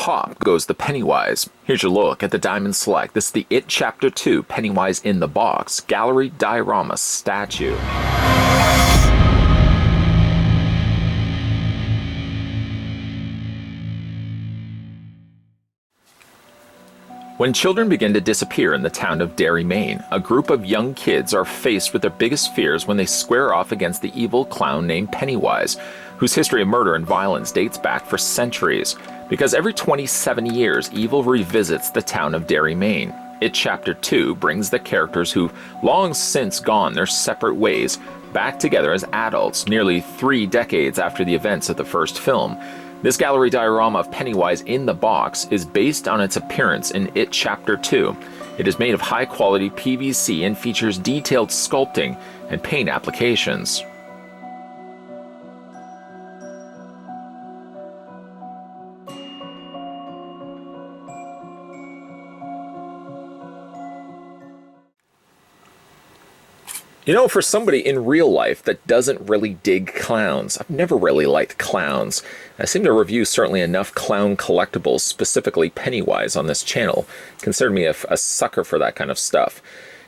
pop goes the Pennywise. Here's your look at the Diamond Select. This is the It Chapter 2 Pennywise in the Box Gallery Diorama statue. When children begin to disappear in the town of Derry, Maine, a group of young kids are faced with their biggest fears when they square off against the evil clown named Pennywise, whose history of murder and violence dates back for centuries. Because every 27 years, evil revisits the town of Derry, Maine. It Chapter 2 brings the characters who've long since gone their separate ways back together as adults, nearly 3 decades after the events of the first film. This gallery diorama of Pennywise in the box is based on its appearance in It Chapter 2. It is made of high-quality PVC and features detailed sculpting and paint applications. You know, for somebody in real life that doesn't really dig clowns, I've never really liked clowns. I seem to review certainly enough clown collectibles, specifically Pennywise, on this channel. Consider me a sucker for that kind of stuff.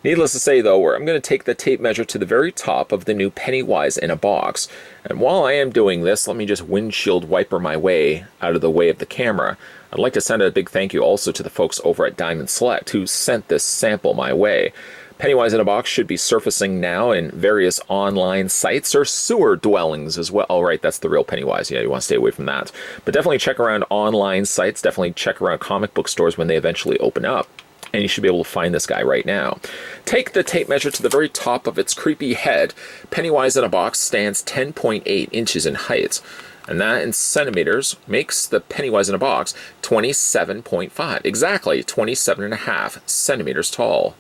Needless to say, though, I'm going to take the tape measure to the very top of the new Pennywise in a box. And while I am doing this, let me just windshield wiper my way out of the way of the camera. I'd like to send a big thank you also to the folks over at Diamond Select who sent this sample my way. Pennywise in a box should be surfacing now in various online sites or sewer dwellings as well. Oh, right, that's the real Pennywise. Yeah, you want to stay away from that. But definitely check around online sites. Definitely check around comic book stores when they eventually open up. And you should be able to find this guy right now. Take the tape measure to the very top of its creepy head. Pennywise in a box stands 10.8 inches in height. And that in centimeters makes the Pennywise in a box 27.5. Exactly 27.5 centimeters tall.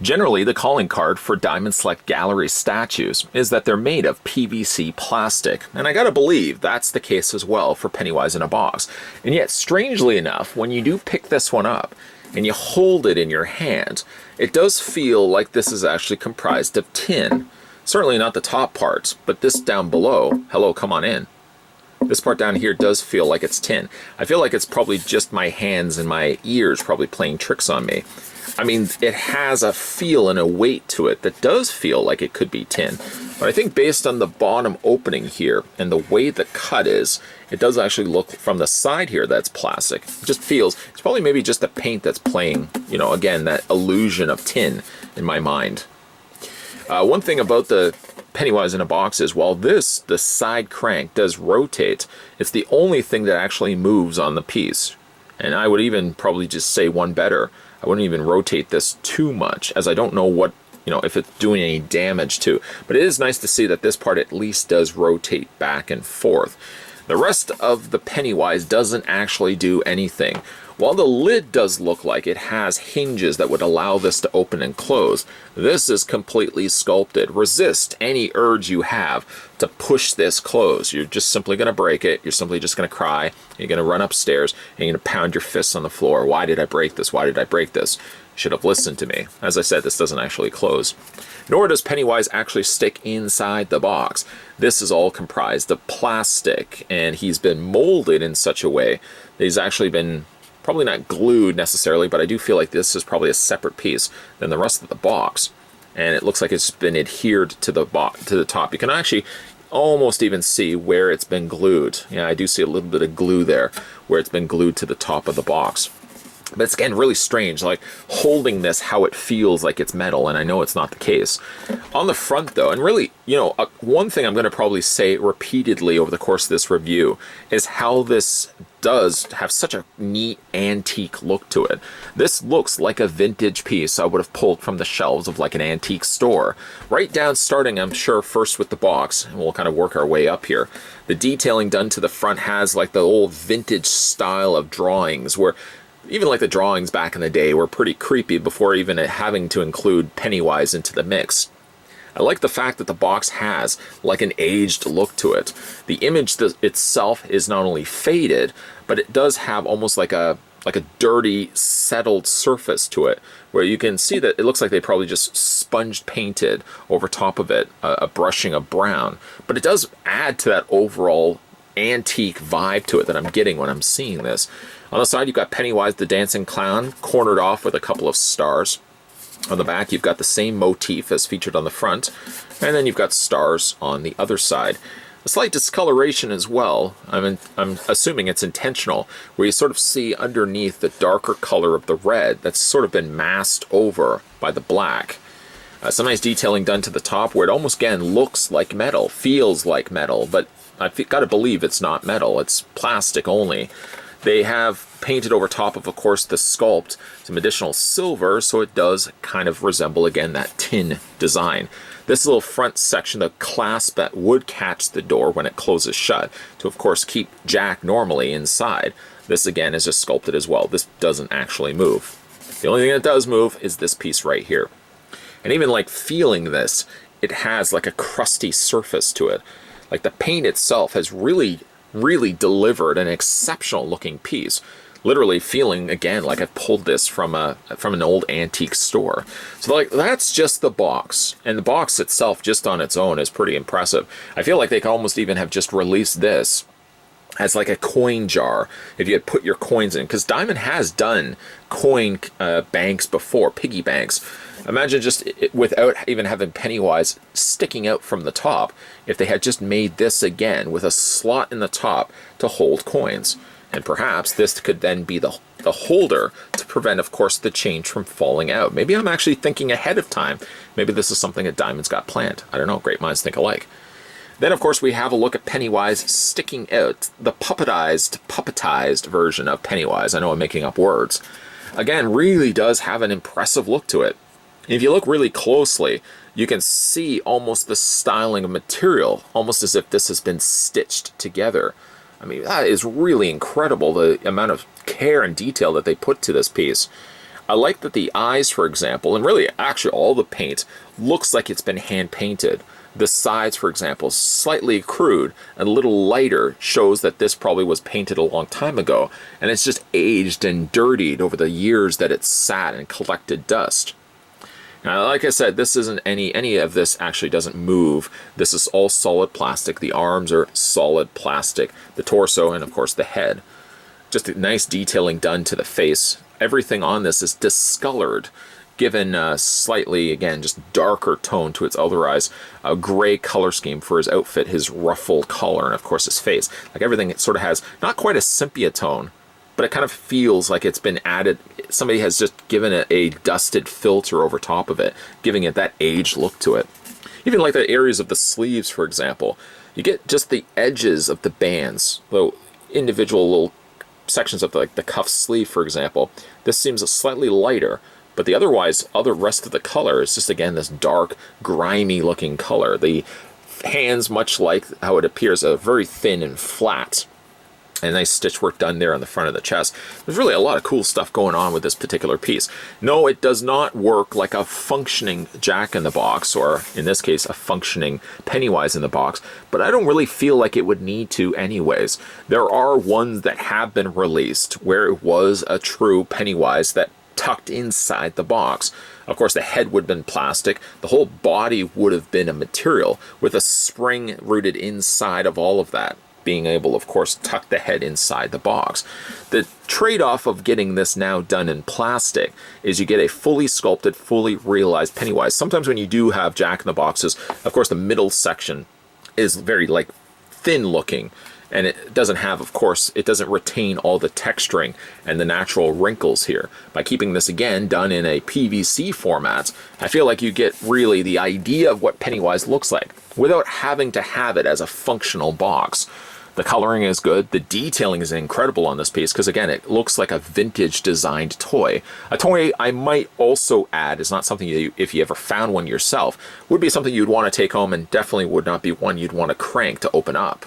Generally, the calling card for Diamond Select Gallery statues is that they're made of PVC plastic, and I gotta believe that's the case as well for Pennywise in a box. And yet, strangely enough, when you do pick this one up and you hold it in your hand, it does feel like this is actually comprised of tin. Certainly not the top parts, but this down below, hello, come on in. This part down here does feel like it's tin. I feel like it's probably just my hands and my ears probably playing tricks on me. I mean, it has a feel and a weight to it that does feel like it could be tin. But I think based on the bottom opening here and the way the cut is, it does actually look from the side here that's plastic. It just feels, it's probably maybe just the paint that's playing, you know, again, that illusion of tin in my mind. One thing about the Pennywise in a box is while the side crank does rotate, it's the only thing that actually moves on the piece. And I would even probably just say one better. I wouldn't even rotate this too much, as I don't know what, you know, if it's doing any damage to. But it is nice to see that this part at least does rotate back and forth. The rest of the Pennywise doesn't actually do anything. While the lid does look like it has hinges that would allow this to open and close, this is completely sculpted. Resist any urge you have to push this closed. You're just simply going to break it. You're simply just going to cry. You're going to run upstairs and you're going to pound your fists on the floor. Why did I break this? Why did I break this? You should have listened to me. As I said, this doesn't actually close. Nor does Pennywise actually stick inside the box. This is all comprised of plastic, and he's been molded in such a way that he's actually been probably not glued necessarily, but I do feel like this is probably a separate piece than the rest of the box. And it looks like it's been adhered to the top. You can actually almost even see where it's been glued. Yeah, I do see a little bit of glue there where it's been glued to the top of the box. But it's, again, really strange, like holding this, how it feels like it's metal, and I know it's not the case. On the front, though, and really, you know, one thing I'm going to probably say repeatedly over the course of this review is how this does have such a neat antique look to it. This looks like a vintage piece I would have pulled from the shelves of like an antique store. Right down, starting, I'm sure, first with the box, and we'll kind of work our way up here. The detailing done to the front has like the old vintage style of drawings where even like the drawings back in the day were pretty creepy before even having to include Pennywise into the mix. I like the fact that the box has like an aged look to it. The image itself is not only faded, but it does have almost like a dirty, settled surface to it, where you can see that it looks like they probably just sponge painted over top of it, a brushing of brown. But it does add to that overall antique vibe to it that I'm getting when I'm seeing this. On the side, you've got Pennywise the Dancing Clown, cornered off with a couple of stars. On the back, you've got the same motif as featured on the front, and then you've got stars on the other side. A slight discoloration as well. I'm assuming it's intentional, where you sort of see underneath the darker color of the red that's sort of been masked over by the black. Some nice detailing done to the top where it almost, again, looks like metal, feels like metal, but I've got to believe it's not metal. It's plastic only. They have painted over top of course, the sculpt some additional silver, so it does kind of resemble, again, that tin design. This little front section, the clasp that would catch the door when it closes shut to, of course, keep Jack normally inside. This, again, is just sculpted as well. This doesn't actually move. The only thing that does move is this piece right here. And even like feeling this, it has like a crusty surface to it. Like the paint itself has really delivered an exceptional looking piece. Literally feeling, again, like I've pulled this from an old antique store. So like that's just the box. And the box itself just on its own is pretty impressive. I feel like they could almost even have just released this as like a coin jar if you had put your coins in. Because Diamond has done coin banks before, piggy banks. Imagine just without even having Pennywise sticking out from the top, if they had just made this again with a slot in the top to hold coins. And perhaps this could then be the holder to prevent, of course, the change from falling out. Maybe I'm actually thinking ahead of time. Maybe this is something that Diamond's got planned. I don't know. Great minds think alike. Then, of course, we have a look at Pennywise sticking out, the puppetized version of Pennywise. I know I'm making up words. Again, really does have an impressive look to it. If you look really closely, you can see almost the styling of material, almost as if this has been stitched together. I mean, that is really incredible, the amount of care and detail that they put to this piece. I like that the eyes, for example, and really actually all the paint, looks like it's been hand-painted. The sides, for example, slightly crude and a little lighter, shows that this probably was painted a long time ago, and it's just aged and dirtied over the years that it's sat and collected dust. Now, like I said, this isn't any of this actually doesn't move. This is all solid plastic. The arms are solid plastic. The torso and, of course, the head. Just a nice detailing done to the face. Everything on this is discolored, given a slightly, again, just darker tone to its other eyes. A gray color scheme for his outfit, his ruffled collar, and, of course, his face. Like everything, it sort of has not quite a sepia tone, but it kind of feels like it's been added. Somebody has just given it a dusted filter over top of it, giving it that aged look to it. Even like the areas of the sleeves, for example, you get just the edges of the bands, little individual little sections of the cuff sleeve, for example. This seems slightly lighter, but the other rest of the color is just, again, this dark, grimy looking color. The hands, much like how it appears, are very thin and flat. And nice stitch work done there on the front of the chest. There's really a lot of cool stuff going on with this particular piece. No, it does not work like a functioning Jack-in-the-Box, or in this case, a functioning Pennywise in the box, but I don't really feel like it would need to anyways. There are ones that have been released where it was a true Pennywise that tucked inside the box. Of course, the head would have been plastic. The whole body would have been a material with a spring rooted inside of all of that, being able, of course, to tuck the head inside the box. The trade-off of getting this now done in plastic is you get a fully sculpted, fully realized Pennywise. Sometimes when you do have Jack-in-the-Boxes, of course, the middle section is very, like, thin-looking, and it doesn't have, of course, it doesn't retain all the texturing and the natural wrinkles here. By keeping this, again, done in a PVC format, I feel like you get really the idea of what Pennywise looks like without having to have it as a functional box. The coloring is good. The detailing is incredible on this piece because, again, it looks like a vintage designed toy. A toy I might also add is not something you, if you ever found one yourself, would be something you'd want to take home, and definitely would not be one you'd want to crank to open up.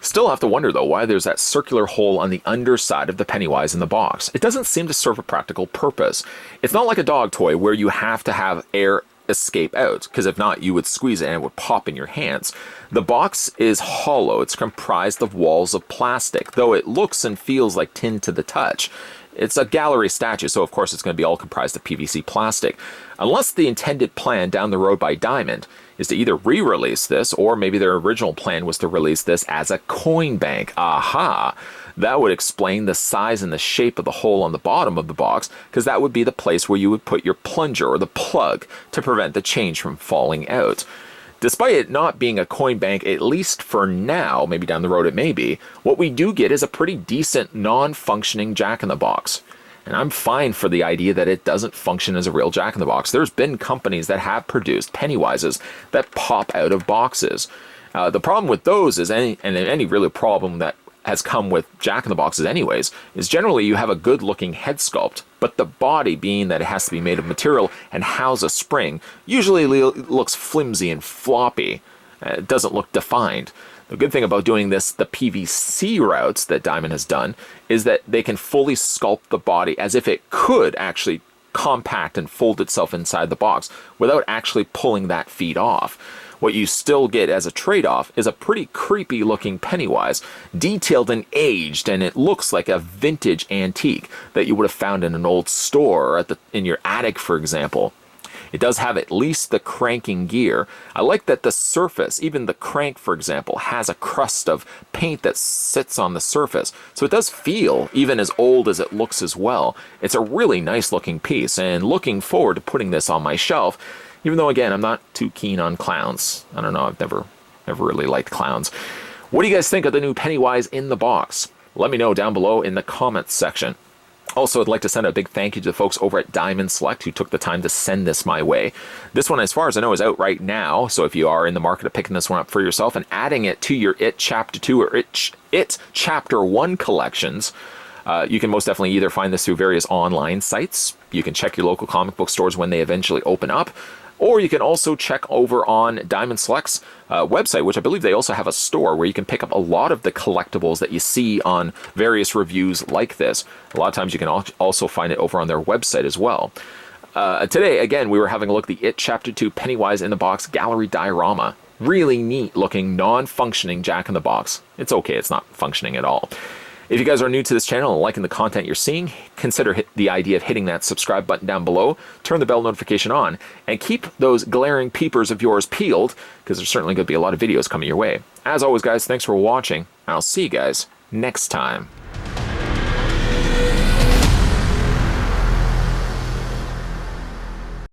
Still have to wonder, though, why there's that circular hole on the underside of the Pennywise in the box. It doesn't seem to serve a practical purpose. It's not like a dog toy where you have to have air escape out, because if not, you would squeeze it and it would pop in your hands. The box is hollow. It's comprised of walls of plastic, though it looks and feels like tin to the touch. It's a gallery statue, so of course it's going to be all comprised of PVC plastic. Unless the intended plan down the road by Diamond is to either re-release this, or maybe their original plan was to release this as a coin bank. Aha! That would explain the size and the shape of the hole on the bottom of the box, because that would be the place where you would put your plunger or the plug to prevent the change from falling out. Despite it not being a coin bank, at least for now, maybe down the road it may be, what we do get is a pretty decent non-functioning Jack-in-the-Box. And I'm fine for the idea that it doesn't function as a real Jack-in-the-Box. There's been companies that have produced Pennywises that pop out of boxes. The problem with those is, any really problem that has come with Jack-in-the-Boxes anyways, is generally you have a good looking head sculpt, but the body, being that it has to be made of material and house a spring, usually looks flimsy and floppy. It doesn't look defined. The good thing about doing this, the PVC routes that Diamond has done, is that they can fully sculpt the body as if it could actually compact and fold itself inside the box without actually pulling that feet off. What you still get as a trade-off is a pretty creepy looking Pennywise, detailed and aged, and it looks like a vintage antique that you would have found in an old store or in your attic, for example. It does have at least the cranking gear. I like that the surface, even the crank for example, has a crust of paint that sits on the surface. So it does feel even as old as it looks as well. It's a really nice looking piece, and looking forward to putting this on my shelf, even though again I'm not too keen on clowns. I don't know, I've never really liked clowns. What do you guys think of the new Pennywise in the box? Let me know down below in the comments section. Also, I'd like to send a big thank you to the folks over at Diamond Select who took the time to send this my way. This one, as far as I know, is out right now, so if you are in the market of picking this one up for yourself and adding it to your It Chapter 2 or It Chapter 1 collections, you can most definitely either find this through various online sites, you can check your local comic book stores when they eventually open up, or you can also check over on Diamond Select's website, which I believe they also have a store where you can pick up a lot of the collectibles that you see on various reviews like this. A lot of times you can also find it over on their website as well. Today, again, we were having a look at the It Chapter 2 Pennywise in the Box Gallery Diorama. Really neat looking, non-functioning Jack-in-the-Box. It's okay, it's not functioning at all. If you guys are new to this channel and liking the content you're seeing, consider the idea of hitting that subscribe button down below, turn the bell notification on, and keep those glaring peepers of yours peeled, because there's certainly going to be a lot of videos coming your way. As always, guys, thanks for watching, and I'll see you guys next time.